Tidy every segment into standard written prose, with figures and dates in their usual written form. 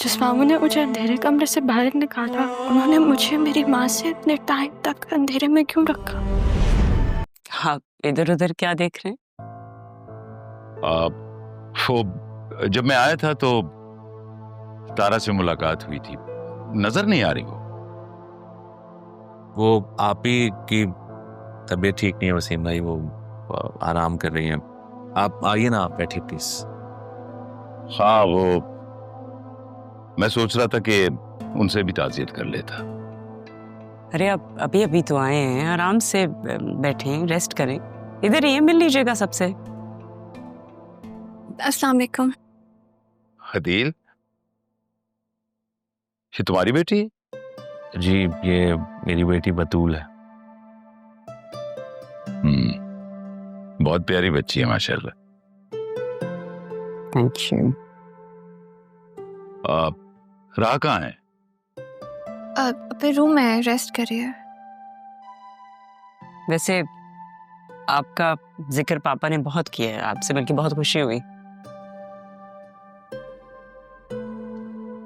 जिस मामू ने मुझे अंधेरे कमरे से बाहर निकाला, उन्होंने मुझे मेरी माँ से इतने टाइम तक अंधेरे में क्यों रखा? आप इधर उधर क्या देख रहे हैं? वो जब मैं आया था तो तारा से मुलाकात हुई थी, नजर नहीं आ रही वो आप ही की तबीयत ठीक नहीं है वसीम भाई, वो आराम कर रही हैं। आप आइए ना, आप बैठिए प्लीज। हाँ, वो मैं सोच रहा था कि उनसे भी ताज़ियत कर लेता। अरे आप अभी अभी तो आए हैं, आराम से बैठें, रेस्ट करें। इधर ही मिल लीजिएगा सबसे। अस्सलाम वालेकुम। हदील, ये तुम्हारी बेटी है? जी, ये मेरी बेटी बतूल है। बहुत प्यारी बच्ची है माशाल्लाह। Thank you. राह कहाँ है? अपने रूम में रेस्ट कर रही है। वैसे आपका जिक्र पापा ने बहुत किया है, आपसे मिलकर बहुत खुशी हुई।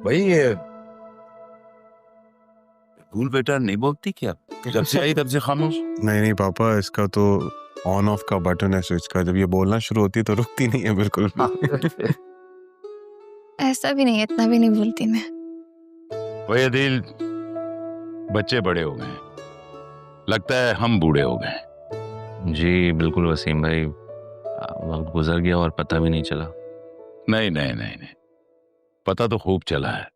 भाई ये भूल बेटा नहीं बोलती क्या? जब से आई तब से खामोश। नहीं पापा, इसका तो ऑन ऑफ का बटन है स्विच का, जब ये बोलना शुरू होती है तो रुकती नहीं है बिल्कुल भी। ऐसा भी नहीं है, इतना भी नहीं बोलती मैं। वही अदील, बच्चे बड़े हो गए, लगता है हम बूढ़े हो गए। जी बिल्कुल वसीम भाई, वक्त गुजर गया और पता भी नहीं चला। नहीं नहीं नहीं नहीं, पता तो खूब चला है।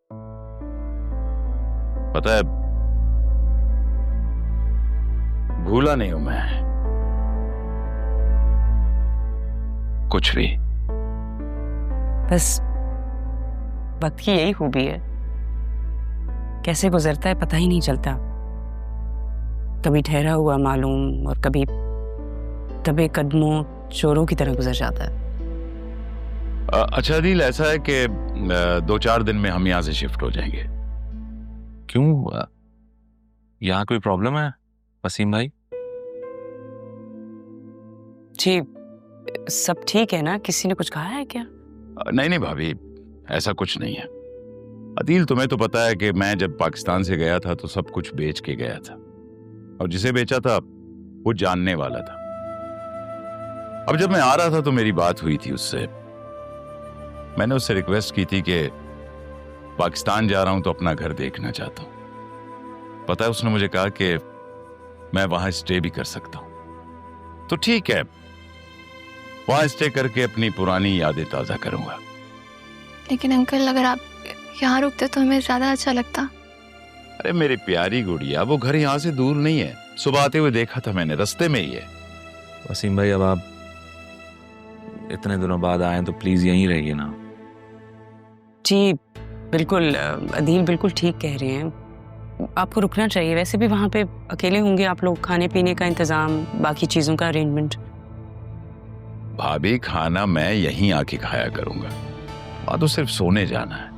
पता है, भूला नहीं हूं मैं कुछ भी। बस वक्त की यही खूबी है, कैसे गुजरता है पता ही नहीं चलता। कभी ठहरा हुआ मालूम और कभी दबे कदमों चोरों की तरह गुजर जाता है। अच्छा अदील, ऐसा है कि 2-4 दिन में हम यहाँ से शिफ्ट हो जाएंगे। क्यों, यहाँ कोई प्रॉब्लम है वसीम भाई? जी सब ठीक है ना? किसी ने कुछ कहा है क्या? नहीं नहीं भाभी, ऐसा कुछ नहीं है। अदील, तुम्हें तो पता है कि मैं जब पाकिस्तान से गया था तो सब कुछ बेच के गया था, और जिसे बेचा था वो जानने वाला था। अब जब मैं आ रहा था तो मेरी बात हुई थी उससे। मैंने उससे रिक्वेस्ट की थी कि पाकिस्तान जा रहा हूं तो अपना घर देखना चाहता हूं। पता है उसने मुझे कहा कि मैं वहां स्टे भी कर सकता हूं। तो ठीक है, वहां स्टे करके अपनी पुरानी यादें ताजा करूंगा। लेकिन अंकल, अगर आप यहाँ रुकते तो हमें ज्यादा अच्छा लगता। अरे मेरी प्यारी गुड़िया, वो घर यहाँ से दूर नहीं है। सुबह आते हुए देखा था मैंने, रास्ते में ही है। वसीम भाई, अब आप इतने दिनों बाद आए तो प्लीज यहीं रहिए ना। जी बिल्कुल, अदील बिल्कुल ठीक कह रहे हैं, आपको रुकना चाहिए। वैसे भी वहां पे अकेले होंगे आप लोग, खाने पीने का इंतजाम, बाकी चीजों का अरेंजमेंट। भाभी, खाना मैं यहीं आके खाया करूंगा, वहां तो सिर्फ सोने जाना है।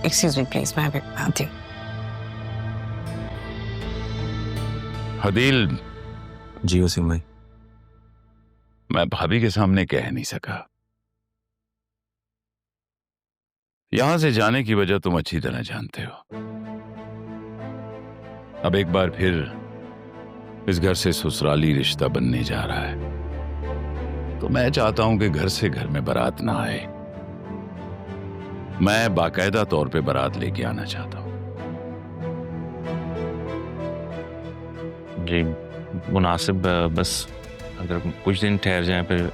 एक्सक्यूज मी प्लीज, मैं अभी आती हूँ। हदील, जी वसीम भाई। मैं भाभी के सामने कह नहीं सका। यहां से जाने की वजह तुम अच्छी तरह जानते हो। अब एक बार फिर इस घर से ससुराली रिश्ता बनने जा रहा है, तो मैं चाहता हूं कि घर से घर में बारात ना आए। मैं बाकायदा तौर पे बारात लेके आना चाहता हूं। जी मुनासिब, बस अगर कुछ दिन ठहर जाएं फिर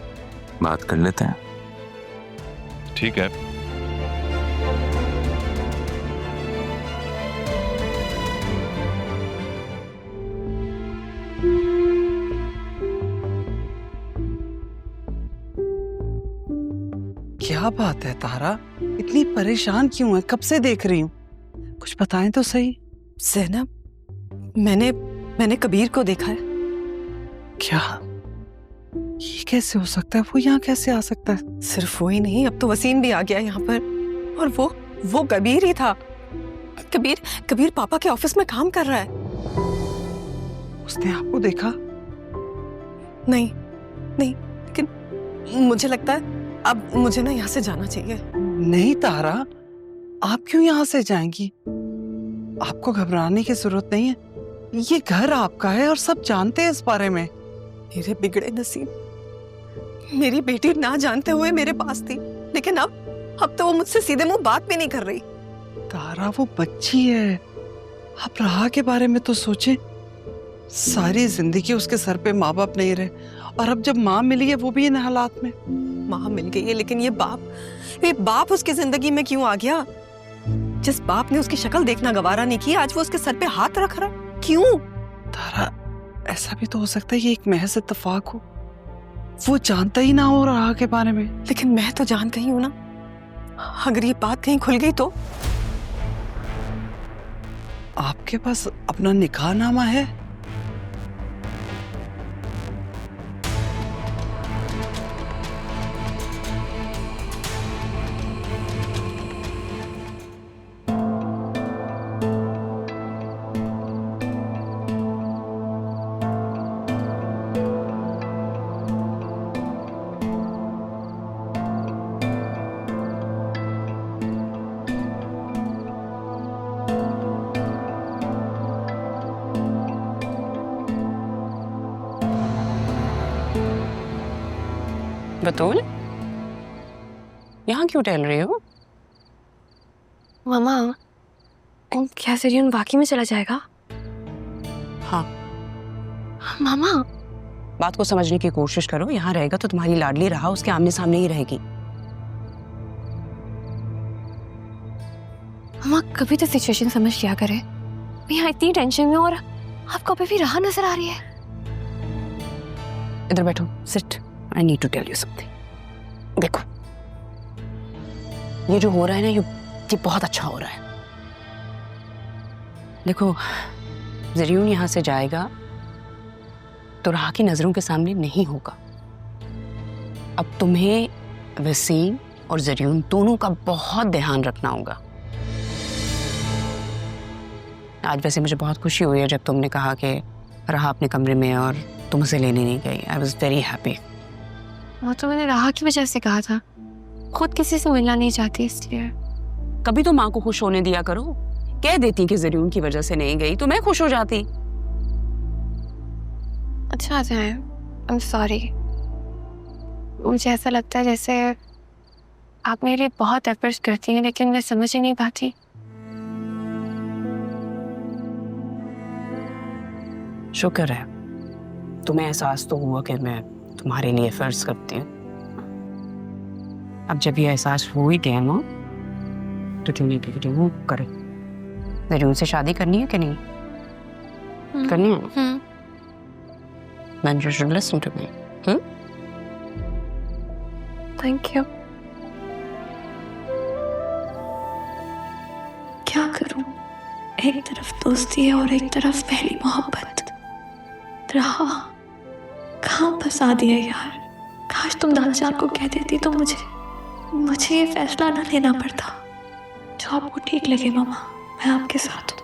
बात कर लेते हैं। ठीक है। क्या बात है तारा, इतनी परेशान क्यों है? कब से देख रही हूँ, कुछ बताएं तो सही। ज़ैनब, मैंने कबीर को देखा है। क्या? ये कैसे हो सकता है? वो यहाँ कैसे आ सकता है? सिर्फ वो ही नहीं, अब तो वसीम भी आ गया यहाँ पर, और वो कबीर ही था। कबीर पापा के ऑफिस में काम कर रहा है। उसने आपको देखा? नहीं नहीं, लेकिन मुझे लगता है अब मुझे ना यहाँ से जाना चाहिए। नहीं तारा, आप क्यों यहाँ से जाएंगी? आपको घबराने की जरूरत नहीं है। ये घर आपका है और सब जानते हैं इस बारे में। मेरे बिगड़े नसीब, मेरी बेटी ना जानते हुए मेरे पास थी, लेकिन अब तो वो मुझसे सीधे मुंह बात भी नहीं कर रही। तारा वो बच्ची है, आप राह के बारे में तो सोचे। सारी जिंदगी उसके सर पे माँ बाप नहीं रहे, और अब जब माँ मिली है वो भी इन हालात में। माँ मिल गई है, लेकिन ये बाप उसकी जिंदगी में क्यों आ गया? जिस बाप ने उसकी शक्ल देखना गवारा नहीं किया, आज वो उसके सर पे हाथ रख रहा, क्यों? तारा, ऐसा भी तो हो सकता है ये एक महज इत्तेफाक हो, वो जानता ही ना हो राह के बारे में। लेकिन मैं तो जान गई हूं ना, अगर ये बात कहीं खुल गई तो? आपके पास अपना निकाहनामा है? बतूल, यहाँ क्यों टहल रही हो? मामा, क्या जरियन वाकई में चला जाएगा? हाँ, मामा, बात को समझने की कोशिश करो। यहाँ रहेगा तो तुम्हारी लाडली रहा उसके आमने सामने ही रहेगी। मामा कभी तो सिचुएशन समझ लिया करे। मैं यहाँ इतनी टेंशन में और आपको अभी भी राह नजर आ रही है। इधर बैठो, sit. I need to tell you something. देखो, ये जो हो रहा है ना, ये बहुत अच्छा हो रहा है। देखो, जरियून यहाँ से जाएगा तो राह की नजरों के सामने नहीं होगा। अब तुम्हें वसीम और जरियून दोनों का बहुत ध्यान रखना होगा। आज वैसे मुझे बहुत खुशी हुई है जब तुमने कहा कि राह अपने कमरे में और तुम उसे लेने नहीं गई। I was very happy. वो तो मैंने राह की वजह से कहा था, खुद किसी से मिलना नहीं चाहती इसलिए। कभी तो माँ को खुश होने दिया करो। कह देती कि जरियून की वजह से नहीं गई तो मैं खुश हो जाती। अच्छा जाए, आई एम सॉरी। मुझे ऐसा लगता है जैसे आप मेरे लिए बहुत एफर्ट्स करती हैं, लेकिन मैं समझ ही नहीं पाती। शुक्र है तुम्हें एहसास तो हुआ कि मैं तुम्हारे लिए एफर्ट्स करती हूँ। अब जब ये एहसास हो ही गया ना, तो तुम्हें वो करे। जरियून से शादी करनी है कि नहीं करनी है? Then you should listen to me. Thank you. क्या करूं? एक तरफ दोस्ती है और एक तरफ पहली मोहब्बत। रहा कहाँ फंसा दिया यार। काश तुम दादाजान को कह देती तो मुझे ये फैसला ना लेना पड़ता। जो आपको ठीक लगे मामा, मैं आपके साथ हूँ।